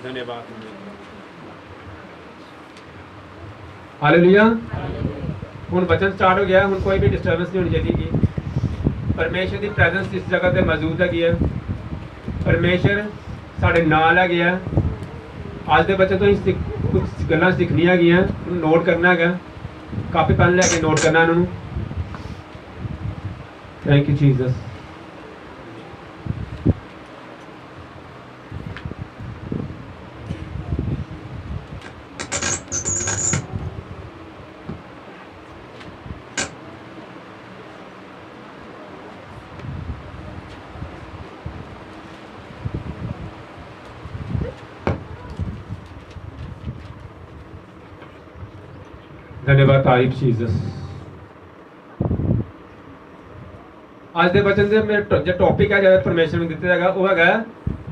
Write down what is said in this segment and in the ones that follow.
धन्यवाद। हालेलुया। हुण वचन स्टार्ट हो गया, हुण कोई भी डिस्टर्बेंस नहीं होनी चाहिए। परमेश्वर की प्रेजेंस इस जगह पर मौजूद है। परमेश्वर साढ़े नाल है। अज के बच्चे तो कुछ गल्लां सीखनियां हैगियां, नोट करना है, कापी पेन लैके नोट करना इन्होंने। Thank you Jesus. धन्यवाद तारीफ जीसस। आज के वचन से मेरा जो टॉपिक है जो परमेश्वर ने दिता है वो है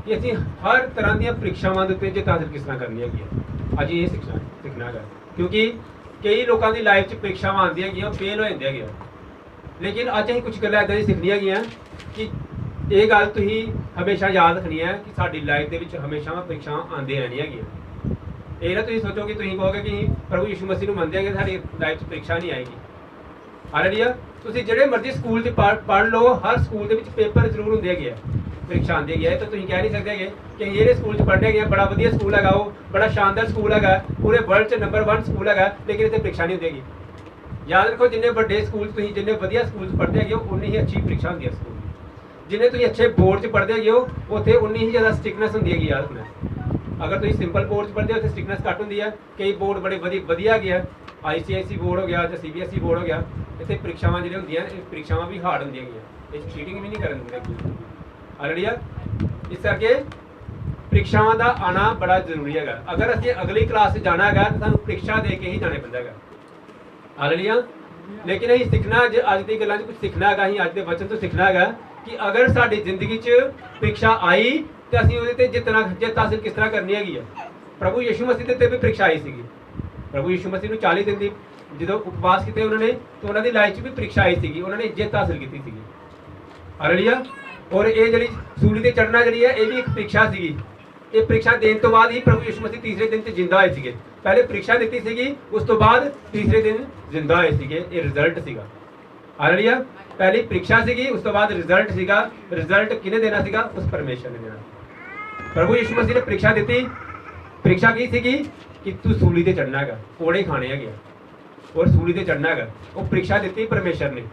कि असीं हर तरह दी परीक्षावां दे उत्ते जित हासिल किस तरह करनी है। अज ये सीखना है, क्योंकि कई लोगों की लाइफ च परीक्षावां आंदियां हैगियां, फेल हो जांदे हैगे। लेकिन अज असीं कुछ गल्लां इदां दी सीखनी हैगियां कि ये गल तुसीं हमेशा याद रखनी है कि साडी लाइफ दे विच हमेशा परीक्षावां आंदियां रहनियां हैगियां। ये ना तुम सोचो कि तुम कहोगे कि प्रभु यीशु मसीह मनते हैं कि साड़ी लाइफ परीक्षा नहीं आएगी। हालेलुया। तुम जो मर्जी स्कूल पढ़ लो, हर स्कूल के पेपर जरूर होंगे है, परीक्षा आती है। तो तुम कह नहीं सकते कि ये स्कूल पढ़ने गए बड़ा वधिया स्कूल है, वो बड़ा शानदार स्कूल है, पूरे वर्ल्ड से नंबर 1 स्कूल है, लेकिन इतने परीक्षा नहीं होगी। याद रखो जिन्ने बड़े स्कूल तुम जिन्ने वधिया स्कूल पढ़ते है उन्नी ही अच्छी परीक्षा होंगी है स्कूल। जिन्हें तुम अच्छे बोर्ड से पढ़ते है उत्थे उन्नी ही ज़्यादा स्ट्रिकनेस होंगी है। याद रखना, अगर तुम सिंपल बोर्ड पढ़ते हो तो स्ट्रिकनेस घट होंगी है। कई बोर्ड बड़े वधिया गया, ICSE बोर्ड हो गया, CBSE बोर्ड हो गया, इतने परीक्षावां जो होंगे परीक्षावां भी हार्ड होंगी है, चीटिंग भी नहीं करन देंगे। हालेलुया। इस करके परीक्षावां का आना बड़ा जरूरी है। अगर असीं अगली क्लास से जाना है तो सानूं परीक्षा दे के ही जाना पैंदा है। हालेलुया। लेकिन असीं सीखना अज दी गल्लां कुछ सीखना है, असीं अज दे वचन तो सीखना है कि अगर साडी जिंदगी च परीक्षा आई तो असीं उहदे ते जित हासिल किस तरह करनी हैगी। प्रभु यीशु मसीह ते भी परीक्षा आई सी। प्रभु यीशु मसीह नूं 40 दिन की जो उपवास किए उन्होंने तो उन्होंने लाइफ च भी परीक्षा आई सी, उन्होंने जित हासिल की सी। हालेलुया। और ये जी सूली ते चढ़ना जी है, ये भी एक परीक्षा सी। ये परीक्षा देने तो बाद ही प्रभु यीशु मसीह तीसरे दिन से जिंदा होए थे। पहले परीक्षा दी सी, उस तो बाद तीसरे दिन जिंदा होए थे। ये रिजल्ट सीगा। हालेलुया। पहली परीक्षा सी, उस तो बाद रिजल्ट सीगा। रिजल्ट किने देना सीगा? उस परमेश्वर ने देना। प्रभु यीशु मसीह ने परीक्षा दी। परीक्षा की थी कि तू सूली ते चढ़ना है, कोड़े खाने है और सूली ते चढ़ना है। वो परीक्षा दी परमेश्वर ने।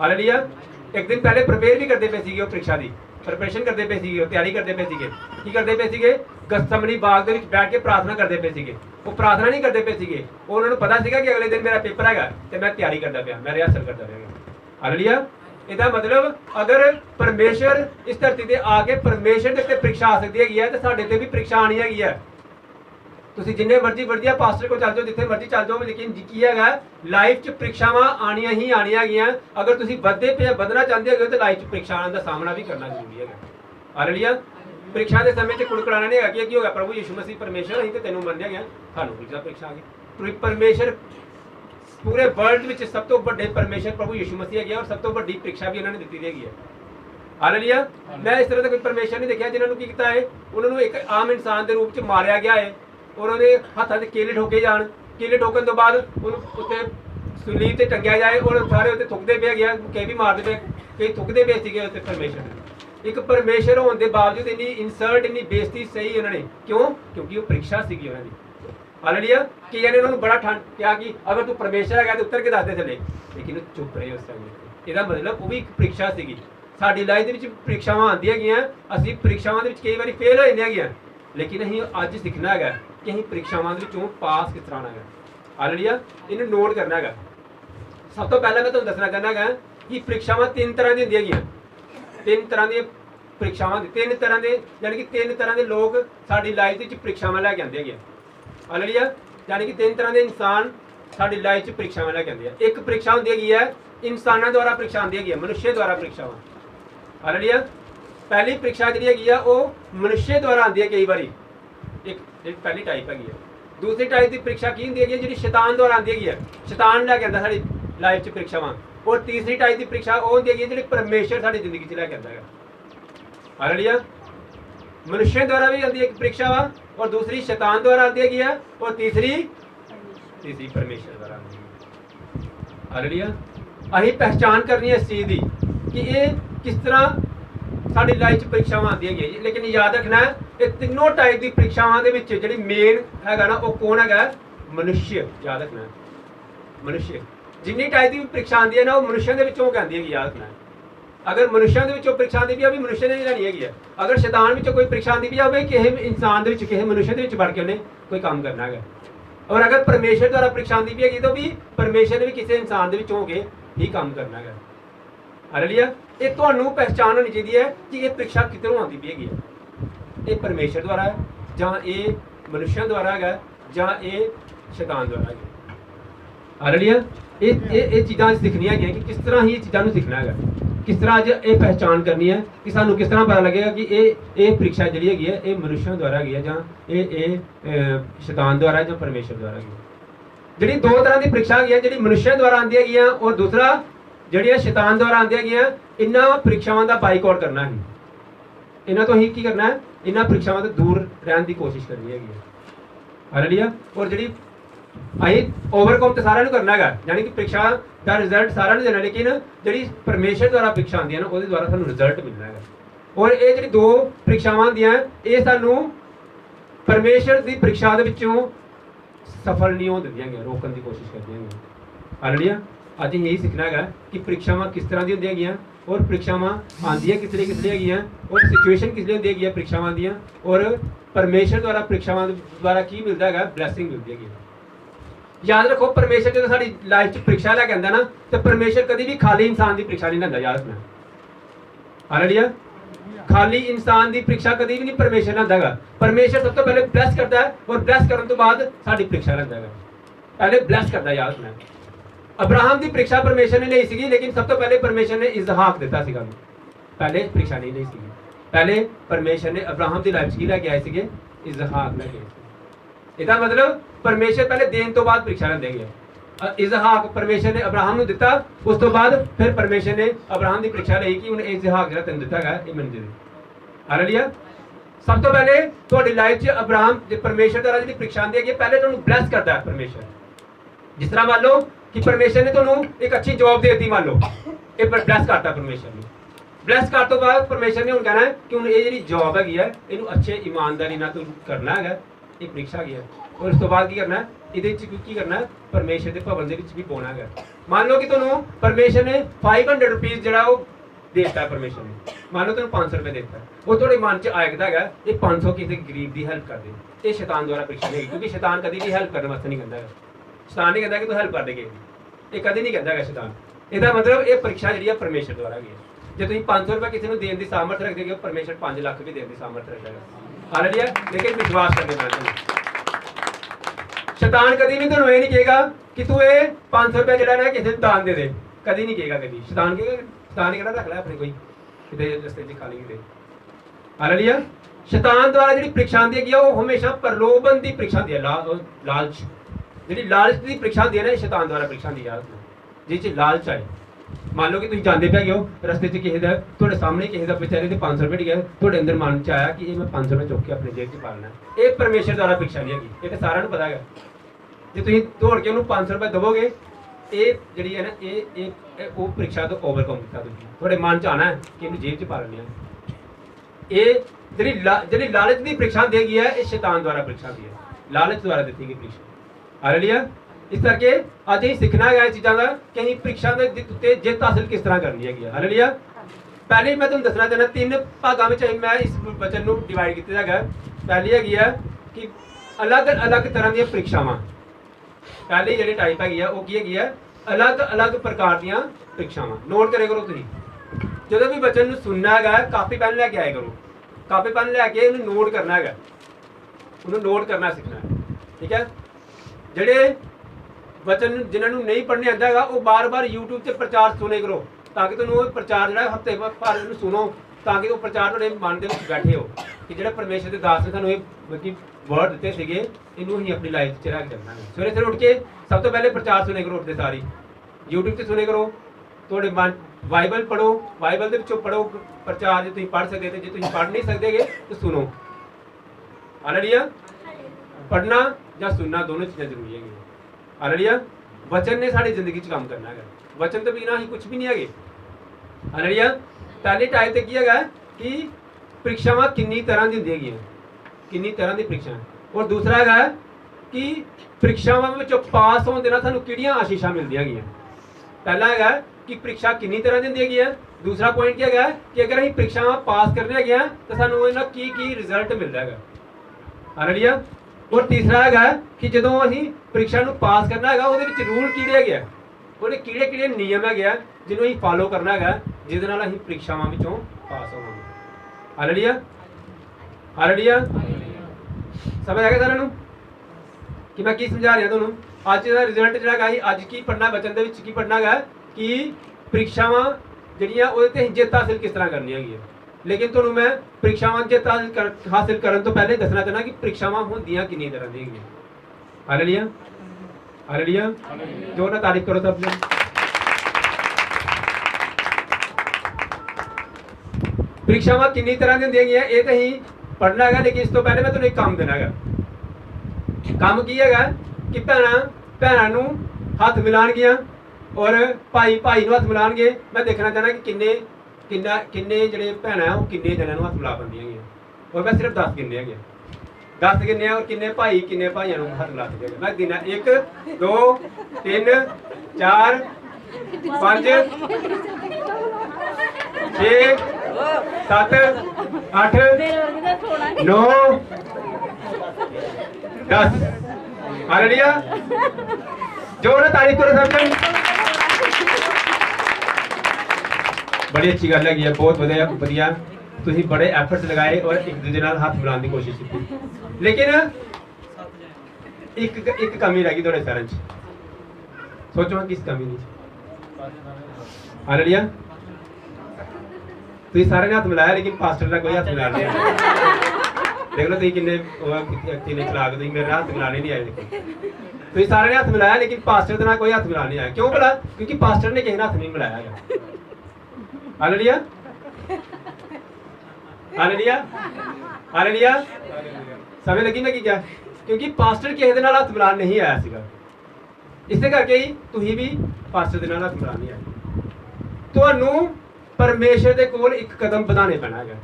हालेलुया। एक दिन पहले प्रिपेयर भी करते पे सी, परीक्षा की प्रिपरेशन करते पे सी, तैयारी करते पे सी। की करते पे सी? गसमनी बाग के बैठ के प्रार्थना करते पे सी। वो प्रार्थना नहीं करते पे सी, उन्होंने पता सीगा कि अगले दिन मेरा पेपर है तो मैं तैयारी करता पाया, मैं रिहर्सल करता पाया। हालेलुया। इसका मतलब अगर परमेश्वर इस धरती से आके परमेश्वर के परीक्षा आ सकती है तो साढ़े ते भी परीक्षा आनी है। तुम जिन्ने मर्जी वधिया पास्टर को चल जाओ, जिथे मर्जी चल जाओ, लेकिन की है लाइफ च परीक्षावां आनियां ही आनियां हैगियां। अगर तुम वधदे पे बधना चाहते हो तो लाइफ च परीक्षावां का सामना भी करना जरूरी है। हालेलुया। परीक्षा के समय कुड़कुड़ाना नहीं है कि होगा प्रभु यीशु मसीह परमेश्वर अं तो तेनों मनया गया, सानू परीक्षा आ गई। परमेश्वर पूरे वर्ल्ड में सब तो बड़े परमेश्वर प्रभु यीशु मसीह है और सब तो बड़ी परीक्षा भी उन्होंने दी है। हालेलुया। मैं इस तरह का कोई परमेश्वर नहीं देखा जिन्होंने की किया है, उन्होंने एक आम इंसान के रूप में मारिया गया है और उन्होंने हाथों से केले ठोके जान, केले ठोकन तो बाद उत्ते सुलीब से टंगिया जाए और सारे उत्ते थुकते पे गया, कई भी मारते पे, कई थुकते पे सी उत्ते परमेश्वर। एक परमेश्वर होने के बावजूद इन्नी इंसल्ट इन्नी बेइज्जती सही उन्होंने, क्यों? क्योंकि वो परीक्षा सी उन्होंने। हालेलुया। कि यानी उन्होंने बड़ा ठंड क्या कि अगर तू परमेश्वर है तो उत्तर के दसते चले, लेकिन चुप रहे उस टाइम। इसका मतलब वो भी एक परीक्षा सी। साडी लाइफ के परीक्षावां आंदियां हैगियां, असीं परीक्षावां दे विच कई बार फेल हो जांदे हैगियां, लेकिन असीं अज सीखना है कि असीं परीक्षावां दे विचों पास किस तरह आना है। हालेलुया। इन्हूं नोट करना है। सब तो पहले मैं तुहानूं दसना चाहना है कि परीक्षावां 3 तरह दी हुंदियां हैगियां। 3 तरह दी परीक्षावां 3 तरह के यानी कि 3 तरह के लोग साडी लाइफ विच परीक्षावां लैके आंदे हैगे। हालेलुया। यानी कि 3 तरह के इंसान साडी लाइफ च परीक्षावां लैके आंदे हैं। एक परीक्षा होंदी है इंसानों द्वारा परीक्षा आंदी है, मनुष्य द्वारा परीक्षावां। हालेलुया। पहली परीक्षा जी है वो मनुष्य द्वारा आती है, कई बार एक पहली टाइप है। दूसरी टाइप की परीक्षा की होंगी है जी शैतान द्वारा आती है, शैतान लैके आता साड़ी लाइफ च परीक्षावां। और तीसरी टाइप की परीक्षा वो होंगी है जी परमेश्वर साड़ी जिंदगी च लैके आता है। हालेलुया। मनुष्य द्वारा भी आती है परीक्षा वा, और दूसरी शैतान द्वारा आती है, और तीसरी परमेश्वर द्वारा आती है। हालेलुया। अहीं पहचान करनी है इस चीज़ की कि ये किस तरह साडी लाइफ परीक्षावां आती है। लेकिन याद रखना है ये तीनों टाइप की परीक्षावां दे विच जिहड़ी मेन हैगा ना वो कौन हैगा? मनुष्य। याद रखना है मनुष्य। जिन्नी टाइप की परीक्षा आती है ना वो मनुष्यों के विचों आती है। याद रखना है अगर मनुष्यों के विचों परीक्षा आती भी मनुष्य ने नहीं लेनी है। अगर शैतान विचों कोई परीक्षा आती भी है किसी इंसान के किसी मनुष्य के बढ़ के उन्हें कोई काम करना है। और अगर परमेश्वर द्वारा परीक्षा आती भी है तो भी परमेश्वर ने भी किसी इंसान के विचों होके ही काम करना है। हालेलुया। ये तुहानू पहचान होनी चाहिए है कि ये परीक्षा कितनों आती भी है। ये परमेश्वर द्वारा है जां ये मनुष्यों द्वारा है जां ये शैतान द्वारा है। हालेलुया। ये चीज़ां सीखनियां है कि किस तरह ही ये चीज़ों सीखना है, किस तरह अज ये पहचान करनी है कि सानू किस तरह पता लगेगा कि ये परीक्षा जी है ये मनुष्यों द्वारा है जां ये शैतान द्वारा जां परमेश्वर द्वारा है। जी दो तरह की परीक्षा है जी मनुष्यों द्वारा आंदी है और दूसरा जी शैतान द्वारा आंदी है। इन्होंने परीक्षावां का बाइकआउट करना है, इन्हों तो ही की करना है, इन्होंने परीक्षावां तो दूर रहने की कोशिश करनी है। हालेलुया। और जी अं ओवरकम तो सारा करना है, यानी कि परीक्षा का रिजल्ट सारा नहीं देना, लेकिन जी परमेश्वर द्वारा परीक्षा आती है ना वो द्वारा सू रिजल्ट मिलना है। और ये जी दो परीक्षावां होंदियां ये सानू परमेश्वर की परीक्षा के विचों सफल नहीं होने देंगे, रोकने की कोशिश करती हैं। हालेलुया। अज यही सीखना है कि परीक्षावां किस तरह की होंदी है और परीक्षावां आंदियां किस लिए है और सिचुएशन किस लिए होंदी है परीक्षावां दी, और परमेश्वर द्वारा परीक्षावां द्वारा की मिलता है? ब्लैसिंग मिलती है। याद रखो परमेश्वर जो साडी लाइफ च परीक्षा लैके आंदा ना तो परमेश्वर कभी भी खाली इंसान की परीक्षा नहीं लैंदा। याद रखना। हालेलुया। खाली इंसान की परीक्षा कभी भी नहीं परमेश्वर लैंदा। परमेश्वर सब तो पहले ब्लैस करता है और ब्लैस करने तो बाद साडी परीक्षा लैंदा है। पहले ब्लैस करता है। याद रखना। अब्राहम की परीक्षा परमेश्वर ने ली सी, लेकिन सब तो पहले परमेश्वर ने इसहाक दिता सीगा, पहले परीक्षा नहीं ली सी। पहले परमेश्वर ने अब्राहम की लाइफ की लैके आए थे इसहाक लैके। इसका मतलब परमेश्वर पहले देने तो बाद परीक्षा लेंदे गए। इसहाक परमेश्वर ने अब्राहम को दिता, उस तो बाद फिर परमेश्वर ने अब्राहम की परीक्षा ली कि उन्हें इसहाक जो तेन दिता गया ये मैंने दे। हालेलुया। सब तो पहले थोड़ी लाइफ च अब्राहम परमेश्वर द्वारा जी परीक्षा आती है पहले तुहानू ब्लैस करता है परमेश्वर। जिस तरह मान लो कि परमेश्वर ने तुहानू एक अच्छी जॉब दे दी, मान लो ये ब्लैस करता परमेश्वर ने। ब्लैस कर तो बाद परमेश्वर ने हुण कहना है कि हुण ये जी जॉब हैगी है इनू अच्छे ईमानदारी नाल तू करना है, ये परीक्षा है। और उस तो बाद की करना है ये की करना है परमेश्वर के भवन के भी पाना है। मान लो कि तुहानू परमेश्वर ने 500 रुपीज़ जो देता है परमेश्वर ने, मान लो तुहानू 500 रुपये देता है, वो थोड़े मन च आएगा है ये 500 किसी गरीब की हेल्प कर दे, ये शैतान द्वारा परीक्षा नहीं, क्योंकि शैतान कभी भी हेल्प करने वास्ते नहीं कहता है। शैतान नहीं कहता कि तू हेल्प कर देगी, ये कभी नहीं कहता है शैतान। इसका मतलब ये परीक्षा जी परमेश्वर द्वारा है। जो तुम 500 रुपये किसी को देने की सामर्थ रखते हो परमेश्वर 5 लाख भी देने की सामर्थ रखता है। हालेलुया। लेकिन विश्वास करने वाले शैतान कभी भी तुम ये नहीं कहेगा कि तू ये 500 रुपया जो ना किसी दान दे दे, कभी नहीं कहेगा। कभी शैतान कहेगा, शैतान ने कहना रख लै अपने कोई कितने रस्ते च खाली दे। हालेलुया। शैतान द्वारा जी परीक्षा आती है वो हमेशा प्रलोभन की परीक्षा आती है, लालच जी लालच की परीक्षा आती है ना शैतान द्वारा परीक्षा आती है जिस लालच आए। मान लो कि तुम जाते पे हो रस्ते किसी का थोड़े सामने किसी का बेचारे 500 रुपये गया, थोड़े अंदर मन च आया कि ये मैं 500 रुपये चुक के अपने जेब च पा लेना, ये परमेश्वर द्वारा परीक्षा नहीं हैगी। ये तो सारा पता है जो तुम दौड़ के उन्होंने 500 रुपये दवोगे ये जी है ना ये वो परीक्षा तो ओवरकम किया थोड़े मन च आना है कि इन्हें जेब च पा लेने। ये जी लालच की परीक्षा दी गई है ये शैतान द्वारा परीक्षा दी है, लालच द्वारा दी गई परीक्षा। हालेलुया। इस करके अज ही सीखना है चीज़ों का कि अं परीक्षा के जित हासिल किस तरह करनी है। हालेलुया। पहले मैं तुम दसना चाहना 3 भागों में मैं इस वचन को डिवाइड किया है। पहली है कि अलग अलग तरह दी परीक्षावां, पहली जी टाइप है वो की है अलग अलग प्रकार दी परीक्षावां। नोट करे करो तुम जो भी बच्चे सुनना है कापी पेन लैके आए करो, कापी पेन लैके उन्हें नोट करना है, उन्हें नोट करना सीखना है। ठीक है। जेडे बचन जिन्होंने नहीं पढ़ने आता है वो बार बार यूट्यूब से प्रचार सुने करो ताकि तुम प्रचार जो हफ्ते भर सुनो ताकि वो प्रचार थोड़े मन के बैठे हो कि जो परमेश्वर के दास ने सू मतलब वर्ड दिते थे इनू ही अपनी लाइफ च रख चलना है। सवेरे सवेरे उठ के सब तो पहले प्रचार सुने करो, उठते सारी यूट्यूब से सुने करो, ਤੁਹਾਡੇ ਮਨ ਬਾਈਬਲ ਪੜੋ, ਬਾਈਬਲ ਦੇ ਵਿੱਚੋਂ ਪੜੋ ਪ੍ਰਚਾਰ, ਜੇ ਤੁਸੀਂ ਪੜ੍ਹ ਸਕਦੇ ਤੇ ਜੇ ਤੁਸੀਂ ਪੜ੍ਹ ਨਹੀਂ ਸਕਦੇਗੇ ਤਾਂ ਸੁਣੋ। ਹਾਲੇਲੂਇਆ। ਪੜ੍ਹਨਾ ਜਾਂ ਸੁਣਨਾ ਦੋਨੋਂ ਚੀਜ਼ਾਂ ਜ਼ਰੂਰੀ ਹੈਗੀਆਂ। ਹਾਲੇਲੂਇਆ। ਵਚਨ ਨੇ ਸਾਡੀ ਜ਼ਿੰਦਗੀ 'ਚ ਕੰਮ ਕਰਨਾ ਹੈਗਾ, ਵਚਨ ਤੋਂ ਬਿਨਾਂ ਅਸੀਂ ਕੁਝ ਵੀ ਨਹੀਂ ਹੈਗੇ। ਹਾਲੇਲੂਇਆ। ਪਹਿਲੇ ਟਾਈਮ ਤੇ ਕੀ ਹੈਗਾ ਕਿ ਪ੍ਰੀਖਿਆਵਾਂ ਕਿੰਨੀ ਤਰ੍ਹਾਂ ਦੀ ਹੁੰਦੀਆਂ ਹੈਗੀਆਂ, ਕਿੰਨੀ ਤਰ੍ਹਾਂ ਦੀ ਪ੍ਰੀਖਿਆ। ਔਰ ਦੂਸਰਾ ਹੈਗਾ ਕਿ ਪ੍ਰੀਖਿਆਵਾਂ ਵਿੱਚੋਂ ਪਾਸ ਹੋਣ ਦੇ ਨਾਲ ਸਾਨੂੰ ਕਿਹੜੀਆਂ ਆਸ਼ੀਸ਼ਾਂ ਮਿਲਦੀਆਂ ਹੈਗੀਆਂ। ਪਹਿਲਾ ਹੈਗਾ ਕਿ ਪ੍ਰੀਖਿਆ ਕਿੰਨੀ ਤਰ੍ਹਾਂ ਦੀ ਹੁੰਦੀ ਹੈਗੀ ਹੈ। ਦੂਸਰਾ ਪੁਆਇੰਟ ਕੀ ਹੈਗਾ ਕਿ ਅਗਰ ਅਸੀਂ ਪ੍ਰੀਖਿਆਵਾਂ ਪਾਸ ਕਰਨੇ ਹੈਗੀਆਂ ਤਾਂ ਸਾਨੂੰ ਇਹਨਾਂ ਕੀ ਕੀ ਰਿਜ਼ਲਟ ਮਿਲਦਾ ਹੈਗਾ। ਹਾਲੇਲੂਇਆ। ਔਰ ਤੀਸਰਾ ਹੈਗਾ ਕਿ ਜਦੋਂ ਅਸੀਂ ਪ੍ਰੀਖਿਆ ਨੂੰ ਪਾਸ ਕਰਨਾ ਹੈਗਾ ਉਹਦੇ ਵਿੱਚ ਰੂਲ ਕਿਹੜੇ ਹੈਗੇ ਆ, ਉਹਦੇ ਕਿਹੜੇ ਕਿਹੜੇ ਨਿਯਮ ਹੈਗੇ ਆ ਜਿਹਨੂੰ ਅਸੀਂ ਫਾਲੋ ਕਰਨਾ ਹੈਗਾ, ਜਿਹਦੇ ਨਾਲ ਅਸੀਂ ਪ੍ਰੀਖਿਆਵਾਂ ਵਿੱਚੋਂ ਪਾਸ ਹੋਵਾਂਗੇ। ਹਾਲੇਲੂਇਆ। ਹਾਲੇਲੂਇਆ। ਸਮਝ ਆ ਗਿਆ ਸਾਰਿਆਂ ਨੂੰ ਕਿ ਮੈਂ ਕੀ ਸਮਝਾ ਰਿਹਾ ਤੁਹਾਨੂੰ। ਅੱਜ ਦਾ ਰਿਜ਼ਲਟ ਜਿਹੜਾ ਹੈਗਾ ਅਸੀਂ ਅੱਜ ਕੀ ਪੜ੍ਹਨਾ, ਵਚਨ ਦੇ ਵਿੱਚ ਕੀ ਪੜ੍ਹਨਾ ਹੈਗਾ ਕਿ ਪ੍ਰੀਖਿਆਵਾਂ ਜਿਹੜੀਆਂ ਉਹਦੇ ਤੇ ਜਿੱਤ ਹਾਸਿਲ ਕਿਸ ਤਰ੍ਹਾਂ ਕਰਨੀ ਹੈਗੀ ਹੈ। ਲੇਕਿਨ ਤੁਹਾਨੂੰ ਮੈਂ ਪ੍ਰੀਖਿਆਵਾਂ ਜਿੱਤ ਹਾਸਿਲ ਕਰਨ ਤੋਂ ਪਹਿਲੇ ਦੱਸਣਾ ਚਾਹੁੰਦਾ ਕਿ ਪ੍ਰੀਖਿਆਵਾਂ ਹੁੰਦੀਆਂ ਕਿੰਨੀ ਤਰ੍ਹਾਂ ਦੀਆਂ ਹੈਗੀਆਂ। ਹਾਲੇਲੂਇਆ। ਹਾਲੇਲੂਇਆ। ਜੋ ਨਾ ਤਾਰੀਫ ਕਰੋ ਸਭ ਨੇ। ਪ੍ਰੀਖਿਆਵਾਂ ਕਿੰਨੀ ਤਰ੍ਹਾਂ ਦੀਆਂ ਹੁੰਦੀਆਂ ਹੈਗੀਆਂ ਇਹ ਤਾਂ ਹੀ ਪੜ੍ਹਨਾ ਹੈਗਾ। ਲੇਕਿਨ ਇਸ ਤੋਂ ਪਹਿਲੇ ਮੈਂ ਤੁਹਾਨੂੰ ਇੱਕ ਕੰਮ ਦੇਣਾ ਹੈਗਾ। ਕੰਮ ਕੀ ਹੈਗਾ ਕਿ ਭੈਣਾਂ ਨੂੰ ਹੱਥ ਮਿਲਾਣਗੀਆਂ ਔਰ ਭਾਈ ਨੂੰ ਹੱਥ ਮਿਲਾਣਗੇ। ਮੈਂ ਦੇਖਣਾ ਚਾਹੁੰਦਾ ਕਿ ਕਿੰਨੇ ਜਿਹੜੇ ਭੈਣਾਂ ਉਹ ਕਿੰਨੇ ਜਣਿਆਂ ਨੂੰ ਹੱਥ ਮਿਲਾ ਪਾਉਂਦੀਆਂ ਹੈਗੀਆਂ। ਔਰ ਮੈਂ ਸਿਰਫ 10 ਗਿਣਨੇ ਹੈਗੇ, 10 ਗਿਣਨੇ ਆ। ਔਰ ਕਿੰਨੇ ਭਾਈਆਂ ਨੂੰ ਹੱਥ ਮਿਲਾ ਸਕਦੇ ਹੈਗੇ ਮੈਂ ਗਿਣਨਾ। 1 2 3 4 5 6 7 8 9 10। हालेलुया। जोर से तारीफ करो सब जन। बड़ी अच्छी गल है, बहुत वधिया तुसीं बड़े एफर्ट्स लगाए और एक दूजे नाल हाथ मिलाने की कोशिश की। लेकिन एक कमी रह गई थोड़े सारे च। सोचो किस कमी नहीं। हालेलुया। तुसीं सारे ने हाथ मिलाया लेकिन पास्टर का कोई हाथ मिला नहीं। देख लो तुम किन्ने चलाक, तुम मेरे हाथ मिलाने नहीं आए। तुम सारे ने हाथ मिलाया लेकिन पास्टर के कोई हाथ मिला नहीं आया। क्यों भला? क्योंकि पास्टर ने किसी ने हाथ नहीं मिलाया। हालेलुया। हालेलुया। हालेलुया। समझ लगी मैं क्या? क्योंकि पास्टर किसी के हाथ मिलान नहीं आया सीगा। इस करके ही तुसीं भी पास्टर के हाथ मिलान नहीं आए। तुहानूं परमेश्वर के कोल एक कदम बढ़ाने पैना है।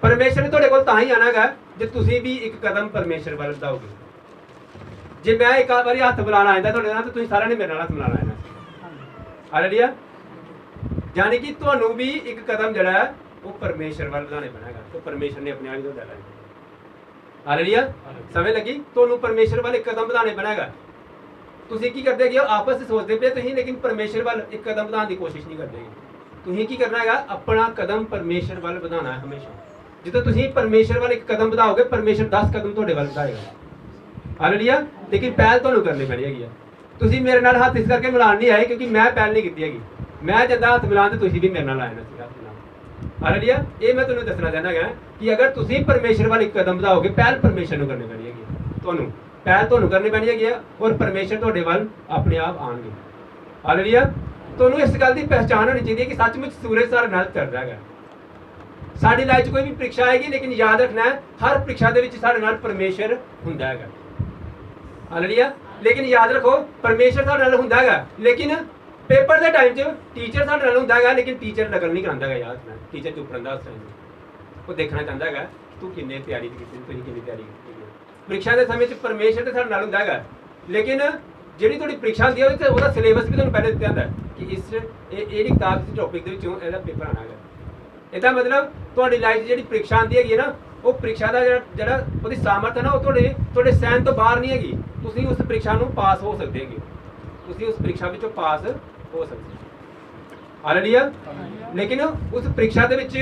परमेश्वर ने तुहाडे कोल तां ही आना है जे तुसीं भी एक कदम परमेश्वर वाल बढ़ाओगे। जे मैं एक बारी हत्थ मिलाना आंदा तुहाडे नाल ते तुसीं सारिआं ने मेरे नाल हत्थ मिलाना है। हालेलुया। यानी कि तुहानूं भी एक कदम जिहड़ा है वो परमेश्वर वाल बढ़ाने पैना है। तो परमेश्वर ने अपने आप ही तुहाडा लाया। हालेलुया। समझ लगी? तुहानूं परमेश्वर वाल एक कदम बढ़ाने पैना है। तुसीं की करदे हो आपस में सोचते पे तुसीं, लेकिन परमेश्वर वाल एक कदम बढ़ाने की कोशिश नहीं करदे। तुसीं की करना है अपना कदम परमेश्वर वाल बढ़ाना है हमेशा। ਜਦੋਂ ਤੁਸੀਂ ਪਰਮੇਸ਼ਰ ਵੱਲ ਇੱਕ ਕਦਮ ਵਧਾਓਗੇ ਪਰਮੇਸ਼ਰ 10 ਕਦਮ ਤੁਹਾਡੇ ਵੱਲ ਵਧਾਏਗਾ। ਹਾਲੇਲੂਇਆ। ਲੇਕਿਨ ਪਹਿਲ ਤੁਹਾਨੂੰ ਕਰਨੀ ਪੈਣੀ ਹੈਗੀ ਆ। ਤੁਸੀਂ ਮੇਰੇ ਨਾਲ ਹੱਥ ਇਸ ਕਰਕੇ ਮਿਲਾਣ ਨਹੀਂ ਆਏ ਕਿਉਂਕਿ ਮੈਂ ਪਹਿਲ ਨਹੀਂ ਕੀਤੀ ਹੈਗੀ। ਮੈਂ ਜਦੋਂ ਹੱਥ ਮਿਲਾਣ ਤੇ ਤੁਸੀਂ ਵੀ ਮੇਰੇ ਨਾਲ ਆਏ ਨਾ ਸੀਗਾ ਹੱਥ ਮਿਲਾਣ। ਹਾਲੇਲੂਇਆ। ਇਹ ਮੈਂ ਤੁਹਾਨੂੰ ਦੱਸਣਾ ਚਾਹੁੰਦਾ ਹਾਂ ਕਿ ਅਗਰ ਤੁਸੀਂ ਪਰਮੇਸ਼ਰ ਵੱਲ ਇੱਕ ਕਦਮ ਵਧਾਓਗੇ ਪਹਿਲ ਪਰਮੇਸ਼ਰ ਨੂੰ ਕਰਨੀ ਪੈਣੀ ਹੈਗੀ। ਤੁਹਾਨੂੰ ਪਹਿਲ ਤੁਹਾਨੂੰ ਕਰਨੀ ਪੈਣੀ ਹੈਗੀ ਆ ਔਰ ਪਰਮੇਸ਼ਰ ਤੁਹਾਡੇ ਵੱਲ ਆਪਣੇ ਆਪ ਆਣਗੇ। ਹਾਲੇਲੂਇਆ। ਤੁਹਾਨੂੰ ਇਸ ਗੱਲ ਦੀ ਪਹਿਚਾਣ ਹੋਣੀ ਚਾਹੀਦੀ ਹੈ ਕਿ ਸੱਚਮੁੱਚ ਸੂਰਜ ਸਾਡੇ ਨਾਲ ਚੱਲਦਾ ਹੈਗਾ। साड़ी लाइफ कोई भी परीक्षा आएगी लेकिन याद रखना है हर परीक्षा के साढ़े नाल परमेश्वर हुंदा है। हालेलुया। लेकिन याद रखो परमेश्वर साढ़े नाल हुंदा है लेकिन पेपर के टाइम टीचर साढ़े नाल हुंदा है लेकिन टीचर नकल नहीं करांदा है। याद रखना टीचर चुप रहिंदा उस टाइम वो देखना चाहता है तू किन्नी तैयारी की, तुसीं किन्नी तैयारी की। परीक्षा के समय परमेश्वर तो साढ़े नाल हुंदा है लेकिन जिहड़ी तुहाडी परीक्षा हुंदी है ਉਹਦਾ सिलेबस भी तुहानूं पहले दित्ता हुंदा है कि इस ਇਹਦੀ किताब इस टॉपिक ਦੇ ਵਿੱਚੋਂ ਇਹਦਾ पेपर आना है। ਇਹਦਾ ਮਤਲਬ ਤੁਹਾਡੀ ਲਾਈਫ ਜਿਹੜੀ ਪ੍ਰੀਖਿਆ ਆਉਂਦੀ ਹੈਗੀ ਨਾ ਉਹ ਪ੍ਰੀਖਿਆ ਦਾ ਜਿਹੜਾ ਉਹਦੀ ਸਾਮਰਥ ਹੈ ਨਾ ਉਹ ਤੁਹਾਡੇ ਸਹਿਣ ਤੋਂ ਬਾਹਰ ਨਹੀਂ ਹੈਗੀ। ਤੁਸੀਂ ਉਸ ਪ੍ਰੀਖਿਆ ਨੂੰ ਪਾਸ ਹੋ ਸਕਦੇ ਹੈਗੇ। ਤੁਸੀਂ ਉਸ ਪ੍ਰੀਖਿਆ ਵਿੱਚੋਂ ਪਾਸ ਹੋ ਸਕਦੇ। ਹਾਲੇਲੂਇਆ। ਲੇਕਿਨ ਉਸ ਪ੍ਰੀਖਿਆ ਦੇ ਵਿੱਚ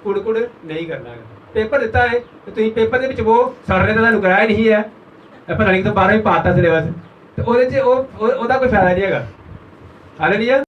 ਕੁੜ ਨਹੀਂ ਕਰਨਾ ਹੈ। ਪੇਪਰ ਦਿੱਤਾ ਹੈ ਤੇ ਤੁਸੀਂ ਪੇਪਰ ਦੇ ਵਿੱਚ ਉਹ ਸਰ ਨੇ ਤੁਹਾਨੂੰ ਕਰਾਇਆ ਨਹੀਂ ਹੈ ਪਤਾ ਨਹੀਂ ਕਿ 12ਵੀਂ ਪਾਤਾ ਸਿਲੇਬਸ ਤੇ ਉਹਦੇ 'ਚ ਉਹਦਾ ਕੋਈ ਫਾਇਦਾ ਨਹੀਂ ਹੈਗਾ। ਹਾਲੇਲੂਇਆ।